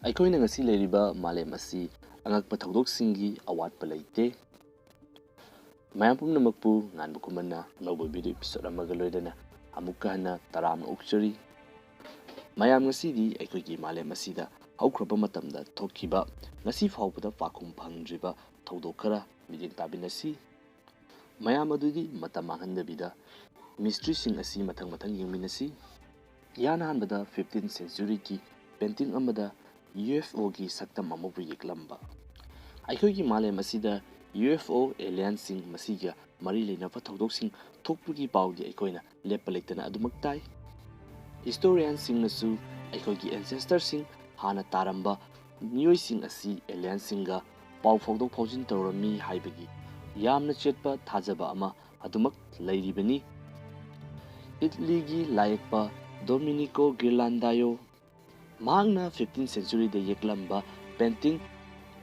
ꯑꯩꯈꯣꯏꯅ ꯉꯁꯤ ꯂꯩꯔꯤꯕ ꯃꯥꯂꯦꯝ ꯑꯁꯤ ꯑꯉꯛꯄ ꯊꯧꯗꯣꯛꯁꯤꯡꯒꯤ ꯑꯋꯥꯠꯄ ꯂꯩꯇꯦ꯫ ꯃꯌꯥꯝ ꯄꯨꯝꯅꯃꯛꯄꯨ ꯉꯥꯟꯕ ꯈꯨꯃꯟꯅ ꯑꯅꯧꯕ ꯚꯤꯗꯤꯑꯣ ꯏꯄꯤꯁꯣꯗ ꯑꯃꯒ ꯂꯣꯏꯅꯅ ꯑꯃꯨꯛꯀ ꯍꯟꯅ ꯇꯔꯥꯝꯅ ꯑꯣꯛꯆꯔꯤ꯫ ꯃꯌꯥꯝ ꯉꯁꯤꯗꯤ ꯑꯩꯈꯣꯏꯒꯤ ꯃꯥꯂꯦꯝ ꯑꯁꯤꯗ ꯍꯧꯈ꯭ꯔꯕ ꯃꯇꯝꯗ ꯊꯣꯛꯈꯤꯕ ꯉꯁꯤ ꯐꯥꯎꯕꯗ ꯄꯥꯎꯈꯨꯝ ꯐꯪꯗ꯭ꯔꯤꯕ ꯊꯧꯗꯣꯛ ꯈꯔ ꯃꯤꯠꯌꯦꯡ ꯇꯥꯃꯤꯟꯅꯁꯤ꯫ ꯃꯌꯥꯝ ꯑꯗꯨꯗꯤ ꯃꯇꯝ ꯃꯥꯡꯍꯟꯗꯕꯤꯗ ꯃꯤꯁꯇ꯭ꯔꯤꯁꯤꯡ ꯑꯁꯤ ꯃꯊꯪ ꯃꯊꯪ ꯌꯦꯡꯃꯤꯟꯅꯁꯤ꯫ ꯏꯍꯥꯟ ꯍꯥꯟꯕꯗ 15th ꯁꯦꯟꯆꯨꯔꯤꯒꯤ ꯄꯦꯟꯇꯤꯡ ꯑꯃꯗ UFOꯒꯤ ꯁꯛꯇꯝ ꯑꯃꯕꯨ ꯌꯦꯛꯂꯝꯕ꯫ ꯑꯩꯈꯣꯏꯒꯤ ꯃꯥꯂꯦꯝ ꯑꯁꯤꯗ UFO ꯑꯦꯂꯤꯌꯟꯁꯤꯡ ꯃꯁꯤꯒ ꯃꯔꯤ ꯂꯩꯅꯕ ꯊꯧꯗꯣꯛꯁꯤꯡ ꯊꯣꯛꯄꯒꯤ ꯄꯥꯎꯗꯤ ꯑꯩꯈꯣꯏꯅ ꯂꯦꯞꯄ ꯂꯩꯇꯅ ꯑꯗꯨꯃꯛ ꯇꯥꯏ꯫ ꯍꯤꯁꯇꯣꯔꯤꯌꯟꯁꯤꯡꯅꯁꯨ ꯑꯩꯈꯣꯏꯒꯤ ꯑꯦꯟꯁꯦꯁꯇꯔꯁꯤꯡ ꯍꯥꯟꯅ ꯇꯥꯔꯝꯕ ꯃꯤꯑꯣꯏꯁꯤꯡ ꯑꯁꯤ ꯑꯦꯂꯤꯌꯟꯁꯤꯡꯒ ꯄꯥꯎ ꯐꯥꯎꯗꯣꯛ ꯐꯥꯎꯖꯤꯟ ꯇꯧꯔꯝꯃꯤ ꯍꯥꯏꯕꯒꯤ ꯌꯥꯝꯅ ꯆꯦꯠꯄ ꯊꯥꯖꯕ ꯑꯃ ꯑꯗꯨꯃꯛ ꯂꯩꯔꯤꯕꯅꯤ꯫ ꯏꯠꯂꯤꯒꯤ ꯂꯥꯏꯌꯦꯛꯄ ꯗꯣꯃꯤꯅꯤꯀꯣ ꯒꯤꯔꯂꯥꯟꯗꯥꯌꯣ ꯃꯍꯥꯛꯅ 15th ꯁꯦꯟꯆꯨꯔꯤꯗ ꯌꯦꯛꯂꯝꯕ ꯄꯦꯟꯇꯤꯡ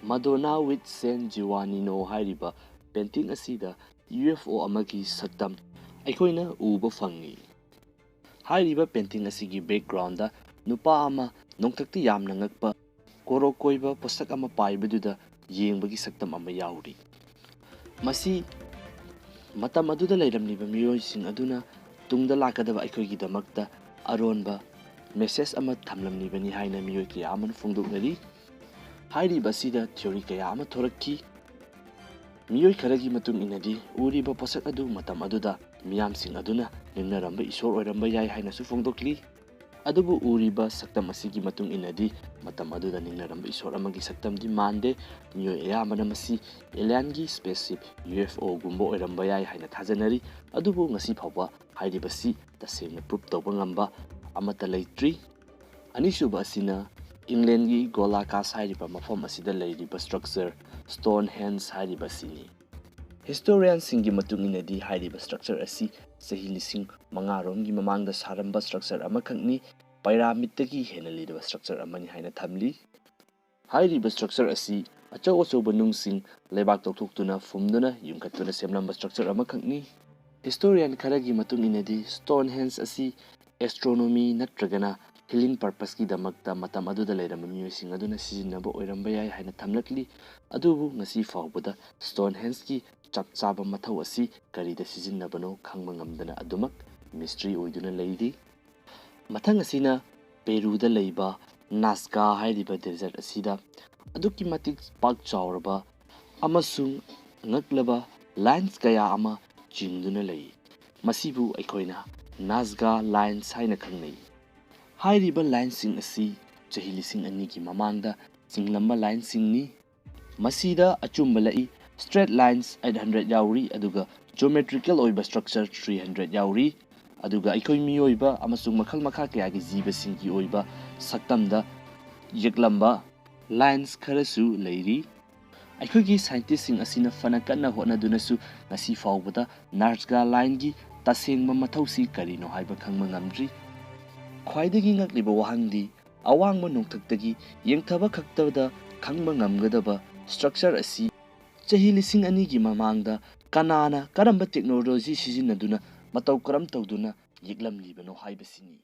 ꯃꯗꯣꯅꯥ ꯋꯤꯠ ꯁꯦꯟ ꯖꯤꯋꯥꯅꯤꯅꯣ ꯍꯥꯏꯔꯤꯕ ꯄꯦꯟꯇꯤꯡ ꯑꯁꯤꯗ UFO ꯑꯃꯒꯤ ꯁꯛꯇꯝ ꯑꯩꯈꯣꯏꯅ ꯎꯕ ꯐꯪꯏ꯫ ꯍꯥꯏꯔꯤꯕ ꯄꯦꯟꯇꯤꯡ ꯑꯁꯤꯒꯤ ꯕꯦꯛꯒ꯭ꯔꯥꯎꯟꯗ ꯅꯨꯄꯥ ꯑꯃ ꯅꯣꯡꯊꯛꯇ ꯌꯥꯝꯅ ꯉꯛꯄ ꯀꯣꯔꯣꯛ ꯀꯣꯏꯕ ꯄꯣꯠꯁꯛ ꯑꯃ ꯄꯥꯏꯕꯗꯨꯗ ꯌꯦꯡꯕꯒꯤ ꯁꯛꯇꯝ ꯑꯃ ꯌꯥꯎꯔꯤ꯫ ꯃꯁꯤ ꯃꯇꯝ ꯑꯗꯨꯗ ꯂꯩꯔꯝꯂꯤꯕ ꯃꯤꯑꯣꯏꯁꯤꯡ ꯑꯗꯨꯅ ꯇꯨꯡꯗ ꯂꯥꯛꯀꯗꯕ ꯑꯩꯈꯣꯏꯒꯤꯗꯃꯛꯇ ꯑꯔꯣꯟꯕ ꯃꯦꯁꯦꯖ ꯑꯃ ꯊꯝꯂꯝꯂꯤꯕꯅꯤ ꯍꯥꯏꯅ ꯃꯤꯑꯣꯏ ꯀꯌꯥ ꯑꯃꯅ ꯐꯣꯡꯗꯣꯛꯅꯔꯤ꯫ ꯍꯥꯏꯔꯤꯕ ꯑꯁꯤꯗ ꯊꯤꯑꯣꯔꯤ ꯀꯌꯥ ꯑꯃ ꯊꯣꯔꯛꯈꯤ꯫ ꯃꯤꯑꯣꯏ ꯈꯔꯒꯤ ꯃꯇꯨꯡ ꯏꯟꯅꯗꯤ ꯎꯔꯤꯕ ꯄꯣꯠꯁꯛ ꯑꯗꯨ ꯃꯇꯝ ꯑꯗꯨꯗ ꯃꯤꯌꯥꯝꯁꯤꯡ ꯑꯗꯨꯅ ꯅꯤꯡꯅꯔꯝꯕ ꯏꯁꯣꯔ ꯑꯣꯏꯔꯝꯕ ꯌꯥꯏ ꯍꯥꯏꯅꯁꯨ ꯐꯣꯡꯗꯣꯛꯂꯤ꯫ ꯑꯗꯨꯕꯨ ꯎꯔꯤꯕ ꯁꯛꯇꯝ ꯑꯁꯤꯒꯤ ꯃꯇꯨꯡ ꯏꯟꯅꯗꯤ ꯃꯇꯝ ꯑꯗꯨꯗ ꯅꯤꯡꯅꯔꯝꯕ ꯏꯁꯣꯔ ꯑꯃꯒꯤ ꯁꯛꯇꯝꯗꯤ ꯃꯥꯟꯗꯦ꯫ ꯃꯤꯑꯣꯏ ꯑꯌꯥꯝꯕꯅ ꯃꯁꯤ ꯑꯦꯂꯤꯌꯟꯒꯤ ꯁ꯭ꯄꯦꯁꯁꯤꯞ UFOꯒꯨꯝꯕ ꯑꯣꯏꯔꯝꯕ ꯌꯥꯏ ꯍꯥꯏꯅ ꯊꯥꯖꯅꯔꯤ꯫ ꯑꯗꯨꯕꯨ ꯉꯁꯤ ꯐꯥꯎꯕ ꯍꯥꯏꯔꯤꯕꯁꯤ ꯇꯁꯦꯡꯅ ꯄ꯭ꯔꯨꯞ ꯇꯧꯕ ꯉꯝꯕ ꯑꯃꯠꯇ ꯂꯩꯇ꯭ꯔꯤ꯫ ꯑꯅꯤꯁꯨꯕ ꯑꯁꯤꯅ ꯏꯪꯂꯦꯟꯒꯤ ꯒꯣꯂꯥꯀꯥꯁ ꯍꯥꯏꯔꯤꯕ ꯃꯐꯝ ꯑꯁꯤꯗ ꯂꯩꯔꯤꯕ ꯁ꯭ꯇ꯭ꯔꯛꯆꯔ ꯁ꯭ꯇꯣꯟꯍꯦꯟꯖ ꯍꯥꯏꯔꯤꯕ ꯑꯁꯤꯅꯤ꯫ ꯍꯤꯁꯇꯣꯔꯤꯌꯟꯁꯤꯡꯒꯤ ꯃꯇꯨꯡ ꯏꯟꯅꯗꯤ ꯍꯥꯏꯔꯤꯕ ꯁ꯭ꯇ꯭ꯔꯛꯆꯔ ꯑꯁꯤ ꯆꯍꯤ 5000ꯔꯣꯝꯒꯤ ꯃꯃꯥꯡꯗ ꯁꯥꯔꯝꯕ ꯁ꯭ꯇ꯭ꯔꯛꯆꯔ ꯑꯃꯈꯛꯅꯤ, ꯄꯥꯏꯔꯥꯃꯤꯗꯇꯒꯤ ꯍꯦꯟꯅ ꯂꯤꯔꯕ ꯁ꯭ꯇ꯭ꯔꯛꯆꯔ ꯑꯃꯅꯤ ꯍꯥꯏꯅ ꯊꯝꯂꯤ꯫ ꯍꯥꯏꯔꯤꯕ ꯁ꯭ꯇ꯭ꯔꯛꯆꯔ ꯑꯁꯤ ꯑꯆꯧ ꯑꯆꯧꯕ ꯅꯨꯡꯁꯤꯡ ꯂꯩꯕꯥꯛ ꯇꯧꯊꯣꯛꯇꯨꯅ ꯐꯨꯝꯗꯨꯅ ꯌꯨꯡꯈꯠꯇꯨꯅ ꯁꯦꯝꯂꯝꯕ ꯁ꯭ꯇ꯭ꯔꯛꯆꯔ ꯑꯃꯈꯛꯅꯤ꯫ ꯍꯤꯁꯇꯣꯔꯤꯌꯟ ꯈꯔꯒꯤ ꯃꯇꯨꯡ ꯏꯟꯅꯗꯤ ꯁ꯭ꯇꯣꯟꯍꯦꯟꯖ ꯑꯁꯤ ꯑꯦꯁꯇ꯭ꯔꯣꯅꯣꯃꯤ ꯅꯠꯇ꯭ꯔꯒꯅ ꯍꯤꯂꯤꯡ ꯄꯔꯄꯁꯀꯤꯗꯃꯛꯇ ꯃꯇꯝ ꯑꯗꯨꯗ ꯂꯩꯔꯝꯕ ꯃꯤꯑꯣꯏꯁꯤꯡ ꯑꯗꯨꯅ ꯁꯤꯖꯤꯟꯅꯕ ꯑꯣꯏꯔꯝꯕ ꯌꯥꯏ ꯍꯥꯏꯅ ꯊꯝꯂꯛꯂꯤ꯫ ꯑꯗꯨꯕꯨ ꯉꯁꯤ ꯐꯥꯎꯕꯗ ꯁ꯭ꯇꯣꯟꯍꯦꯟꯖꯀꯤ ꯆꯞ ꯆꯥꯕ ꯃꯊꯧ ꯑꯁꯤ ꯀꯔꯤꯗ ꯁꯤꯖꯤꯟꯅꯕꯅꯣ ꯈꯪꯕ ꯉꯝꯗꯅ ꯑꯗꯨꯃꯛ ꯃꯤꯁꯇ꯭ꯔꯤ ꯑꯣꯏꯗꯨꯅ ꯂꯩꯔꯤ꯫ ꯃꯊꯪ ꯑꯁꯤꯅ ꯄꯦꯔꯨꯗ ꯂꯩꯕ ꯅꯥꯖꯀꯥ ꯍꯥꯏꯔꯤꯕ ꯗꯦꯖꯔꯠ ꯑꯁꯤꯗ ꯑꯗꯨꯛꯀꯤ ꯃꯇꯤꯛ ꯄꯥꯛ ꯆꯥꯎꯔꯕ ꯑꯃꯁꯨꯡ ꯉꯛꯂꯕ ꯂꯥꯏꯟꯁ ꯀꯌꯥ ꯑꯃ ꯆꯤꯡꯗꯨꯅ ꯂꯩ꯫ ꯃꯁꯤꯕꯨ ꯑꯩꯈꯣꯏꯅ ꯅꯥꯖꯒꯥ ꯂꯥꯏꯟꯁ ꯍꯥꯏꯅ ꯈꯪꯅꯩ꯫ ꯍꯥꯏꯔꯤꯕ ꯂꯥꯏꯟꯁꯤꯡ ꯑꯁꯤ ꯆꯍꯤ 2000ꯒꯤ ꯃꯃꯥꯡꯗ ꯆꯤꯡꯂꯝꯕ ꯂꯥꯏꯟꯁꯤꯡꯅꯤ꯫ ꯃꯁꯤꯗ ꯑꯆꯨꯝꯕ ꯂꯛꯏ ꯁ꯭ꯇ꯭ꯔꯦꯠ ꯂꯥꯏꯟꯁ 800 ꯌꯥꯎꯔꯤ ꯑꯗꯨꯒ ꯖꯤꯑꯣꯃꯦꯇ꯭ꯔꯤꯀꯦꯜ ꯑꯣꯏꯕ ꯁ꯭ꯇ꯭ꯔꯛꯆꯔ 300 ꯌꯥꯎꯔꯤ꯫ ꯑꯗꯨꯒ ꯑꯩꯈꯣꯏ ꯃꯤꯑꯣꯏꯕ ꯑꯃꯁꯨꯡ ꯃꯈꯜ ꯃꯈꯥ ꯀꯌꯥꯒꯤ ꯖꯤꯕꯁꯤꯡꯒꯤ ꯑꯣꯏꯕ ꯁꯛꯇꯝꯗ ꯌꯦꯛꯂꯝꯕ ꯂꯥꯏꯟꯁ ꯈꯔꯁꯨ ꯂꯩꯔꯤ꯫ ꯑꯩꯈꯣꯏꯒꯤ ꯁꯥꯏꯟꯇꯤꯁꯁꯤꯡ ꯑꯁꯤꯅ ꯐꯅ ꯀꯟꯅ ꯍꯣꯠꯅꯗꯨꯅꯁꯨ ꯉꯁꯤ ꯐꯥꯎꯕꯗ ꯅꯥꯖꯒꯥ ꯂꯥꯏꯟꯒꯤ ꯇꯁꯦꯡꯕ ꯃꯊꯧꯁꯤ ꯀꯔꯤꯅꯣ ꯍꯥꯏꯕ ꯈꯪꯕ ꯉꯝꯗ꯭ꯔꯤ꯫ ꯈ꯭ꯋꯥꯏꯗꯒꯤ ꯉꯛꯂꯤꯕ ꯋꯥꯍꯪꯗꯤ ꯑꯋꯥꯡꯕ ꯅꯣꯡꯊꯛꯇꯒꯤ ꯌꯦꯡꯊꯕ ꯈꯛꯇꯗ ꯈꯪꯕ ꯉꯝꯒꯗꯕ ꯁ꯭ꯇ꯭ꯔꯛꯆꯔ ꯑꯁꯤ ꯆꯍꯤ 2000ꯒꯤ ꯃꯃꯥꯡꯗ ꯀꯅꯥꯅ ꯀꯔꯝꯕ ꯇꯦꯛꯅꯣꯂꯣꯖꯤ ꯁꯤꯖꯤꯟꯅꯗꯨꯅ ꯃꯇꯧ ꯀꯔꯝ ꯇꯧꯗꯨꯅ ꯌꯦꯛꯂꯝꯂꯤꯕꯅꯣ ꯍꯥꯏꯕꯁꯤꯅꯤ꯫